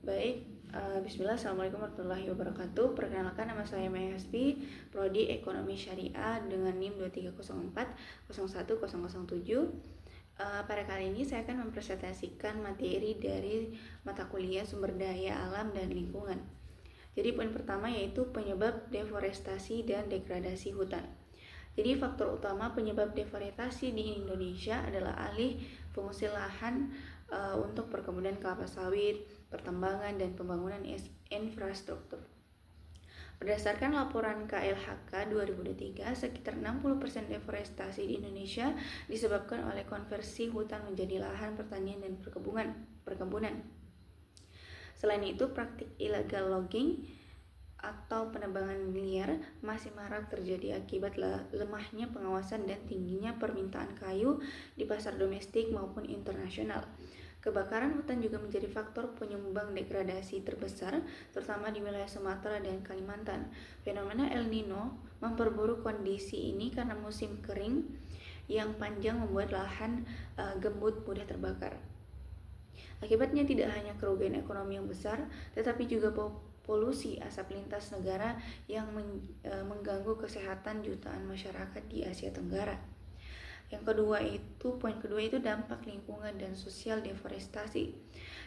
Baik, Bismillah, Assalamualaikum warahmatullahi wabarakatuh. Perkenalkan, nama saya Maya Hasbi, Prodi Ekonomi Syariah dengan NIM 23040101007. Pada kali ini saya akan mempresentasikan materi dari mata kuliah Sumber Daya Alam dan Lingkungan. Jadi poin pertama yaitu penyebab deforestasi dan degradasi hutan. Jadi faktor utama penyebab deforestasi di Indonesia adalah alih fungsi lahan untuk perkebunan kelapa sawit, pertambangan, dan pembangunan infrastruktur. Berdasarkan laporan KLHK 2023, sekitar 60% deforestasi di Indonesia disebabkan oleh konversi hutan menjadi lahan pertanian dan perkebunan. Selain itu, praktik illegal logging atau penebangan liar masih marak terjadi akibat lemahnya pengawasan dan tingginya permintaan kayu di pasar domestik maupun internasional. Kebakaran hutan juga menjadi faktor penyumbang degradasi terbesar, terutama di wilayah Sumatera dan Kalimantan. Fenomena El Nino memperburuk kondisi ini karena musim kering yang panjang membuat lahan gembut mudah terbakar. Akibatnya tidak hanya kerugian ekonomi yang besar, tetapi juga polusi asap lintas negara yang mengganggu kesehatan jutaan masyarakat di Asia Tenggara. Poin kedua itu dampak lingkungan dan sosial deforestasi.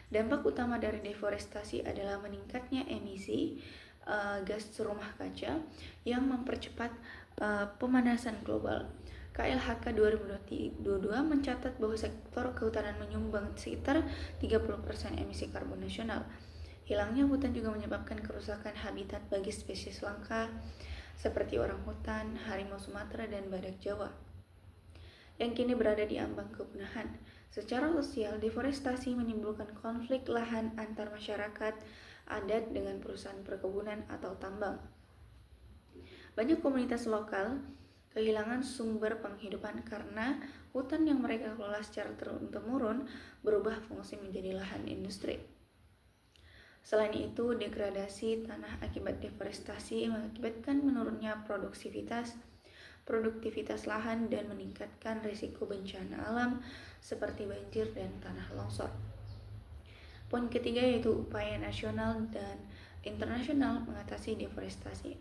Dampak utama dari deforestasi adalah meningkatnya emisi gas rumah kaca yang mempercepat pemanasan global. KLHK 2022 mencatat bahwa sektor kehutanan menyumbang sekitar 30% emisi karbon nasional. Hilangnya hutan juga menyebabkan kerusakan habitat bagi spesies langka seperti orang hutan, harimau Sumatera, dan badak Jawa yang kini berada di ambang kepunahan. Secara sosial, deforestasi menimbulkan konflik lahan antar masyarakat adat dengan perusahaan perkebunan atau tambang. Banyak komunitas lokal kehilangan sumber penghidupan karena hutan yang mereka kelola secara turun-temurun berubah fungsi menjadi lahan industri. Selain itu, degradasi tanah akibat deforestasi mengakibatkan menurunnya produktivitas lahan dan meningkatkan risiko bencana alam seperti banjir dan tanah longsor. Poin ketiga yaitu upaya nasional dan internasional mengatasi deforestasi.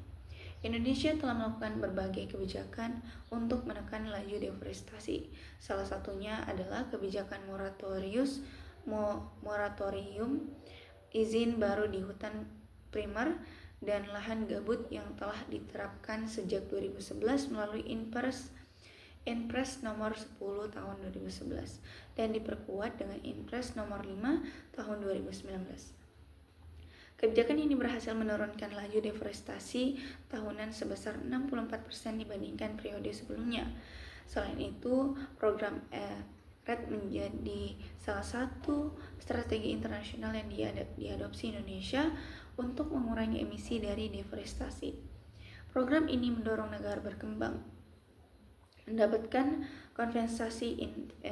Indonesia telah melakukan berbagai kebijakan untuk menekan laju deforestasi. Salah satunya adalah kebijakan moratorium izin baru di hutan primer dan lahan gambut yang telah diterapkan sejak 2011 melalui Inpres nomor 10 tahun 2011 dan diperkuat dengan Inpres nomor 5 tahun 2019. Kebijakan ini berhasil menurunkan laju deforestasi tahunan sebesar 64% dibandingkan periode sebelumnya. Selain itu, program RED menjadi salah satu strategi internasional yang diadopsi Indonesia untuk mengurangi emisi dari deforestasi. Program ini mendorong negara berkembang mendapatkan kompensasi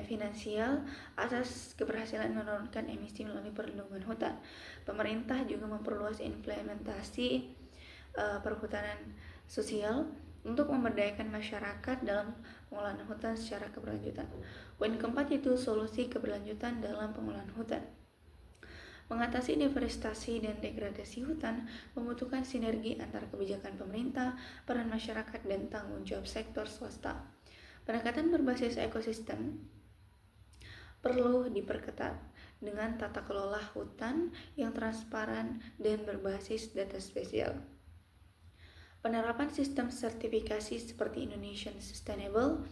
finansial atas keberhasilan menurunkan emisi melalui perlindungan hutan. Pemerintah juga memperluas implementasi perhutanan sosial untuk memberdayakan masyarakat dalam pengolahan hutan secara keberlanjutan. Poin keempat yaitu solusi keberlanjutan dalam pengolahan hutan. Mengatasi deforestasi dan degradasi hutan membutuhkan sinergi antara kebijakan pemerintah, peran masyarakat, dan tanggung jawab sektor swasta. Pendekatan berbasis ekosistem perlu diperketat dengan tata kelola hutan yang transparan dan berbasis data spesial. Penerapan sistem sertifikasi seperti Indonesian Sustainable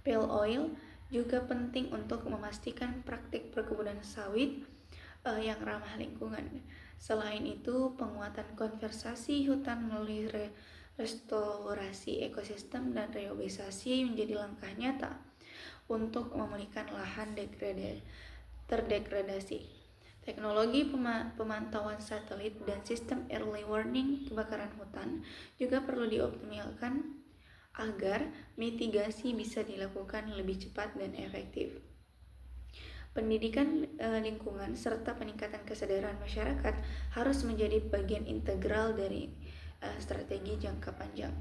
Palm Oil juga penting untuk memastikan praktik perkebunan sawit yang ramah lingkungan. Selain itu, penguatan konservasi hutan melalui restorasi ekosistem dan reorganisasi menjadi langkah nyata untuk memulihkan lahan terdegradasi. Teknologi pemantauan satelit dan sistem early warning kebakaran hutan juga perlu dioptimalkan agar mitigasi bisa dilakukan lebih cepat dan efektif. Pendidikan lingkungan serta peningkatan kesadaran masyarakat harus menjadi bagian integral dari strategi jangka panjang.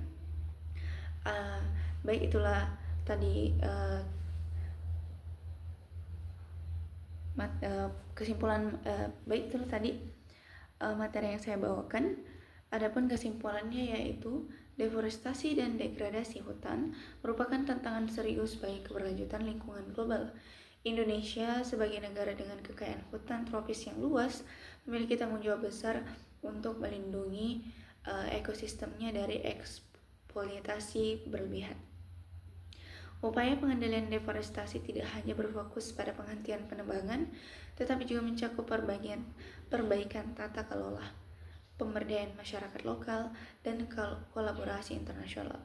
Baik, itulah tadi kesimpulan. Baik, itulah tadi materi yang saya bawakan. Adapun kesimpulannya yaitu deforestasi dan degradasi hutan merupakan tantangan serius bagi keberlanjutan lingkungan global. Indonesia sebagai negara dengan kekayaan hutan tropis yang luas memiliki tanggung jawab besar untuk melindungi ekosistemnya dari eksploitasi berlebihan. Upaya pengendalian deforestasi tidak hanya berfokus pada penghentian penebangan, tetapi juga mencakup perbaikan tata kelola, pemberdayaan masyarakat lokal, dan kolaborasi internasional.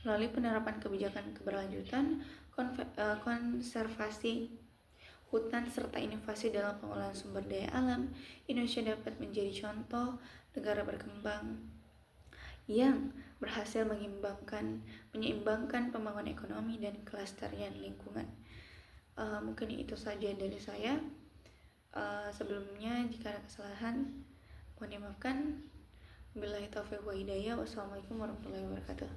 Melalui penerapan kebijakan keberlanjutan, konservasi hutan, serta inovasi dalam pengolahan sumber daya alam, Indonesia dapat menjadi contoh negara berkembang yang berhasil menyeimbangkan pembangunan ekonomi dan kelestarian lingkungan. Mungkin itu saja dari saya. Sebelumnya jika ada kesalahan mohon dimaafkan. Wabillahi taufiq wa hidayah. Wassalamualaikum warahmatullahi wabarakatuh.